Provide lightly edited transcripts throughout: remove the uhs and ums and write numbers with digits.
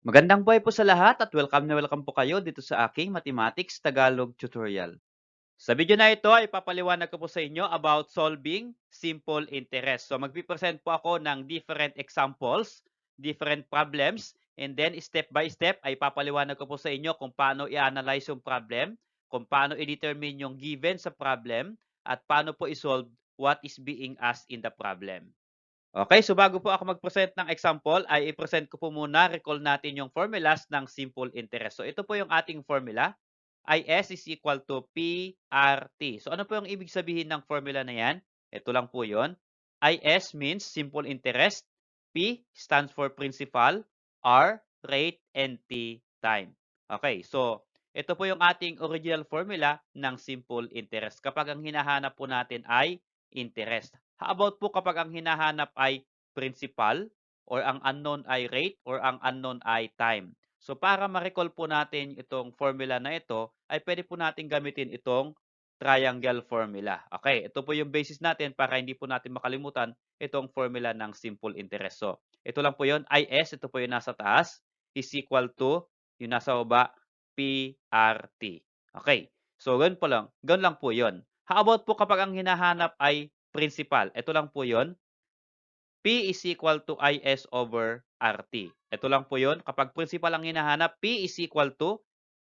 Magandang buhay po sa lahat at welcome na welcome po kayo dito sa aking Mathematics Tagalog tutorial. Sa video na ito ay papaliwanag ko po sa inyo about solving simple interest. So magpipresent po ako ng different examples, different problems, and then step by step ay papaliwanag ko po sa inyo kung paano i-analyze yung problem, kung paano i-determine yung given sa problem, at paano po i-solve what is being asked in the problem. Okay, so bago po ako mag-present ng example, ay i-present ko po muna, recall natin yung formulas ng simple interest. So ito po yung ating formula. IS is equal to PRT. So ano po yung ibig sabihin ng formula na yan? Ito lang po yun. IS means simple interest. P stands for principal. R, rate, and T, time. Okay, so ito po yung ating original formula ng simple interest. Kapag ang hinahanap po natin ay interest. How about po kapag ang hinahanap ay principal or ang unknown ay rate or ang unknown ay time? So para ma-recall po natin itong formula na ito, ay pwede po natin gamitin itong triangle formula. Okay, ito po yung basis natin para hindi po natin makalimutan itong formula ng simple interest. So ito lang po yun, IS, ito po yung nasa taas, is equal to yung nasa baba, PRT. Okay, so ganun lang po yun. How about po kapag ang hinahanap ay principal? Ito lang po yun. P is equal to IS over RT. Ito lang po yun. Kapag principal ang hinahanap, P is equal to,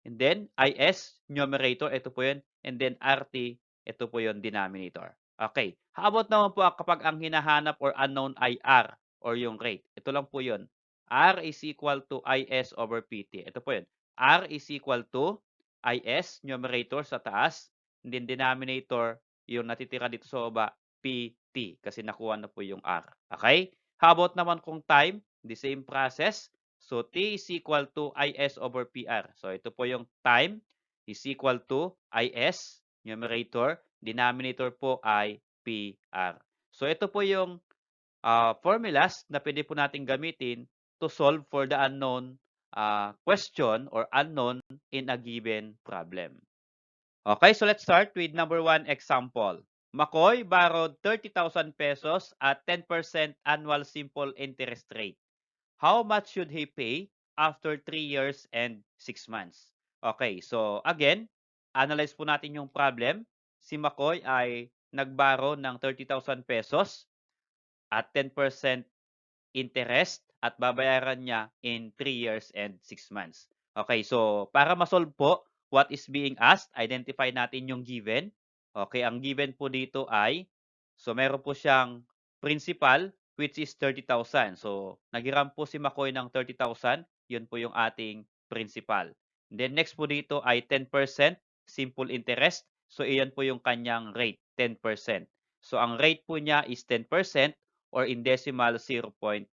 and then IS, numerator, ito po yun. And then RT, ito po yun, denominator. Okay. How about naman po kapag ang hinahanap or unknown ay R or yung rate? Ito lang po yun. R is equal to IS over PT. Ito po yun. R is equal to IS, numerator sa taas, and then denominator, yung natitira dito sa baba, PT kasi nakuha na po yung R. Okay? How about naman kung time? The same process. So, T is equal to IS over PR. So, ito po yung time is equal to IS, numerator. Denominator po ay PR. So, ito po yung formulas na pwede po natin gamitin to solve for the unknown question or unknown in a given problem. Okay, so let's start with number 1 example. McCoy borrowed 30,000 pesos at 10% annual simple interest rate. How much should he pay after 3 years and 6 months? Okay, so again, analyze po natin yung problem. Si McCoy ay nagborrow ng 30,000 pesos at 10% interest at babayaran niya in 3 years and 6 months. Okay, so para ma-solve po what is being asked, identify natin yung given. Okay, ang given po dito ay, so meron po siyang principal which is 30,000. So naghiram po si McCoy ng 30,000, yun po yung ating principal. And then next po dito ay 10% simple interest. So iyan po yung kanyang rate, 10%. So ang rate po niya is 10% or in decimal 0.10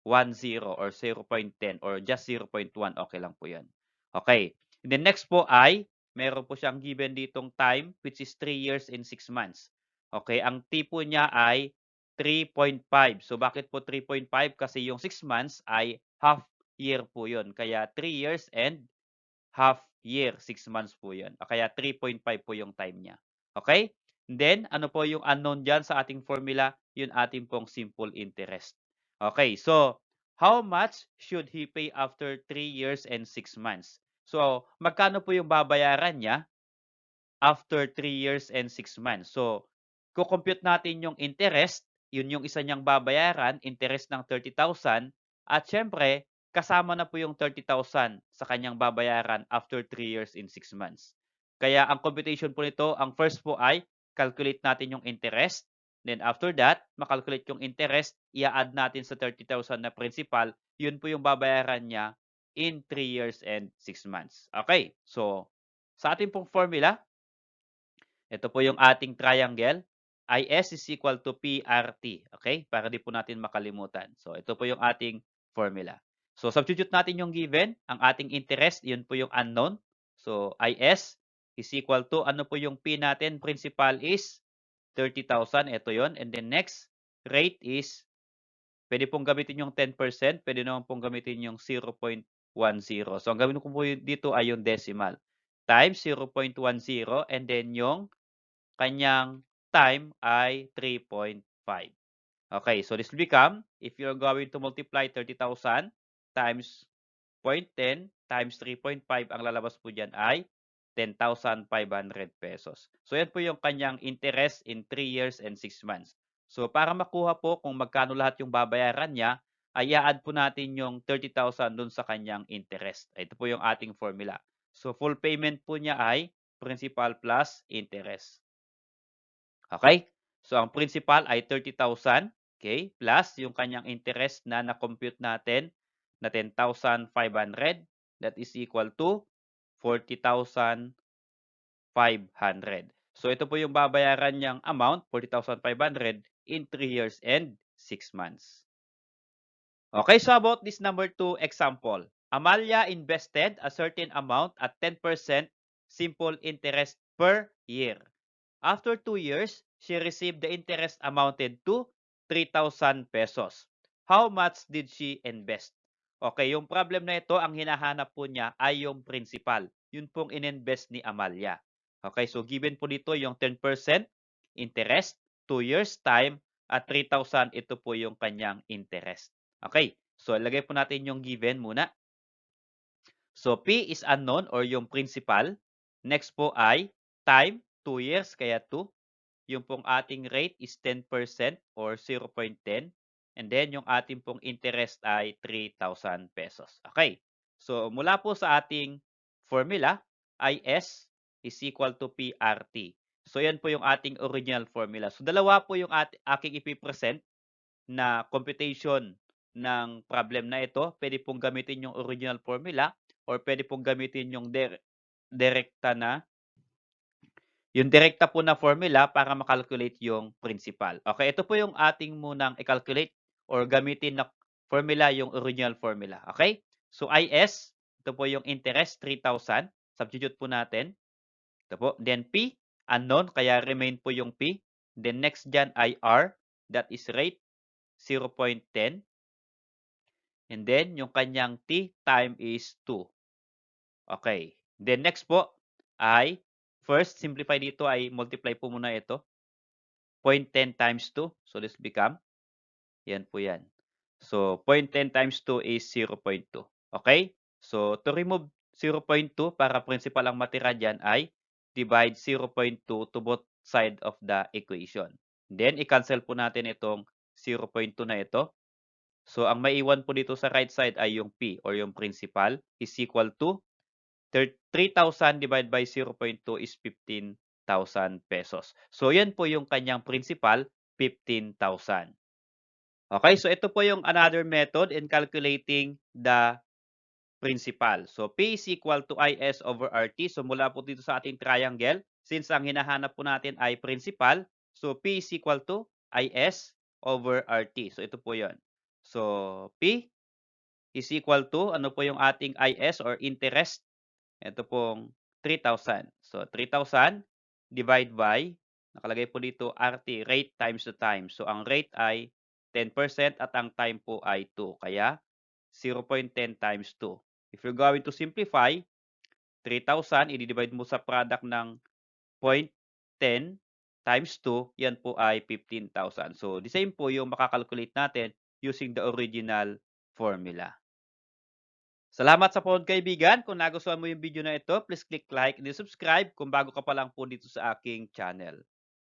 or 0.10 or just 0.1, okay lang po 'yan. Okay. And then next po ay meron po siyang given ditong time which is 3 years and 6 months. Okay, ang T po niya ay 3.5. So bakit po 3.5? Kasi yung 6 months ay half year po 'yon. Kaya 3 years and half year, 6 months po 'yon. O kaya 3.5 po yung time niya. Okay? And then ano po yung unknown diyan sa ating formula? Yung ating pong simple interest. Okay, so how much should he pay after 3 years and 6 months? So, magkano po yung babayaran niya after 3 years and 6 months? So, ko-compute natin yung interest, yun yung isa niyang babayaran, interest ng 30,000 at siyempre kasama na po yung 30,000 sa kanyang babayaran after 3 years and 6 months. Kaya ang computation po nito, ang first po ay calculate natin yung interest. Then after that, makalculate yung interest, i-add natin sa 30,000 na principal, yun po yung babayaran niya in 3 years and 6 months. Okay, so sa ating pong formula, ito po yung ating triangle. IS is equal to PRT. Okay? Para di po natin makalimutan. So, ito po yung ating formula. So, substitute natin yung given. Ang ating interest, yun po yung unknown. So, IS is equal to, ano po yung P natin? Principal is 30,000. Ito yon. And then next, rate is, pwede pong gamitin yung 10%. Pwede naman pong gamitin yung 0.10. So, ang gamitin ko po dito ay yung decimal. Times 0.10 and then yung kanyang time ay 3.5. Okay, so this will become, if you're going to multiply 30,000 times 0.10 times 3.5, ang lalabas po diyan ay 10,500 pesos. So yan po yung kanyang interest in 3 years and 6 months. So para makuha po kung magkano lahat yung babayaran niya, ay i-add po natin yung 30,000 dun sa kanyang interest. Ito po yung ating formula. So full payment po niya ay principal plus interest. Okay? So ang principal ay 30,000, okay, plus yung kanyang interest na na-compute natin na 10,500, that is equal to 40,500. So ito po yung babayaran niyang amount, 40,500 in 3 years and 6 months. Okay, so about this number 2 example. Amalia invested a certain amount at 10% simple interest per year. After 2 years, she received the interest amounted to 3,000 pesos. How much did she invest? Okay, yung problem na ito, ang hinahanap po niya ay yung principal. Yun pong ininvest ni Amalia. Okay, so given po dito yung 10% interest, 2 years time, at 3,000 ito po yung kanyang interest. Okay, so lagay po natin yung given muna. So P is unknown or yung principal. Next po ay time, 2 years, kaya 2. Yung pong ating rate is 10% or 0.10. And then yung ating pong interest ay 3,000 pesos. Okay, so mula po sa ating formula, IS is equal to PRT. So yan po yung ating original formula. So dalawa po yung aking ipipresent na computation ng problem na ito. Pwede pong gamitin yung original formula or pwede pong gamitin yung direkta po na formula para makalculate yung principal. Okay, ito po yung ating munang i-calculate or gamitin na formula, yung original formula. Okay? So IS, ito po yung interest, 3,000. Substitute po natin. Ito po. Then P, unknown, kaya remain po yung P. Then next dyan ay R, that is rate, 0.10. And then yung kanyang T time is 2. Okay. Then next po ay first simplify dito ay multiply po muna ito. 0.10 times 2. So this become, yan po yan. So 0.10 times 2 is 0.2. Okay? So to remove 0.2 para principal ang matira dyan ay divide 0.2 to both side of the equation. Then i-cancel po natin itong 0.2 na ito. So ang maiwan po dito sa right side ay yung P or yung principal is equal to 3,000 divided by 0.2 is 15,000 pesos. So yan po yung kanyang principal, 15,000. Okay, so ito po yung another method in calculating the principal. So P is equal to IS over RT. So mula po dito sa ating triangle, since ang hinahanap po natin ay principal, so P is equal to IS over RT. So ito po yon. So P is equal to, ano po yung ating IS or interest? Ito pong 3,000. So 3,000 divide by, nakalagay po dito RT, rate times the time. So ang rate ay 10% at ang time po ay 2. Kaya 0.10 times 2. If you're going to simplify, 3,000 i-divide mo sa product ng 0.10 times 2, yan po ay 15,000. So the same po yung makakalculate natin using the original formula. Salamat sa panonood kaibigan. Kung nagustuhan mo yung video na ito, please click like and subscribe kung bago ka pa lang po dito sa aking channel.